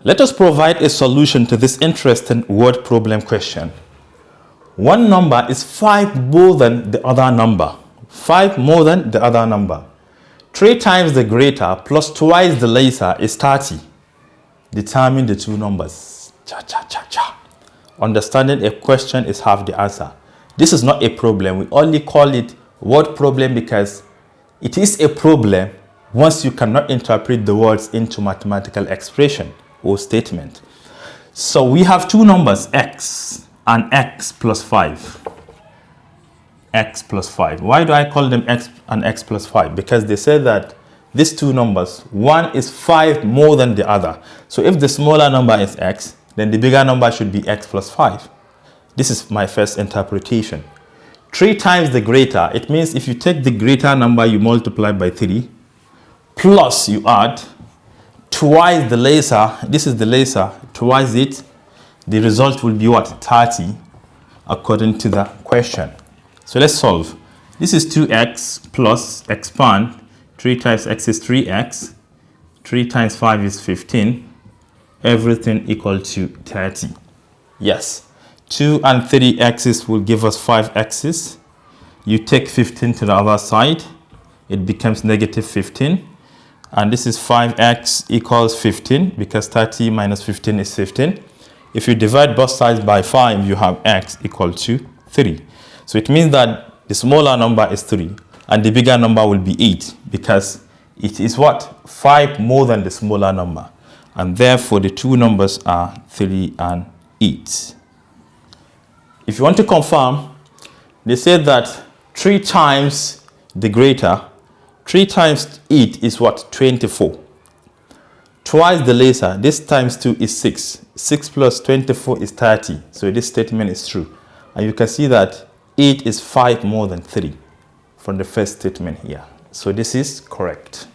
Let us provide a solution to this interesting word problem question. One number is 5 more than the other number. 5 more than the other number. 3 times the greater plus twice the lesser is 30. Determine the two numbers. Cha cha cha cha. Understanding a question is half the answer. This is not a problem. We only call it word problem because it is a problem once you cannot interpret the words into mathematical expression or statement. So we have two numbers, x and x plus 5. X plus 5. Why do I call them x and x plus 5? Because they say that these two numbers, one is 5 more than the other. So if the smaller number is x, then the bigger number should be x plus 5. This is my first interpretation. 3 times the greater, it means if you take the greater number, you multiply by 3, plus you add twice the lesser, this is the lesser, twice it, the result will be what? 30, according to the question. So let's solve. This is 2x plus expand. 3 times x is 3x. 3 times 5 is 15. Everything equal to 30. Yes. 2 and 3 x's will give us 5 x's. You take 15 to the other side. It becomes negative 15. And this is 5x equals 15 because 30 minus 15 is 15. If you divide both sides by 5, you have x equal to 3. So it means that the smaller number is 3 and the bigger number will be 8 because it is what? 5 more than the smaller number. And therefore the two numbers are 3 and 8. If you want to confirm, they said that 3 times the greater, 3 times 8 is what? 24. Twice the lesser, this times 2 is 6. 6 plus 24 is 30. So this statement is true. And you can see that 8 is 5 more than 3 from the first statement here. So this is correct.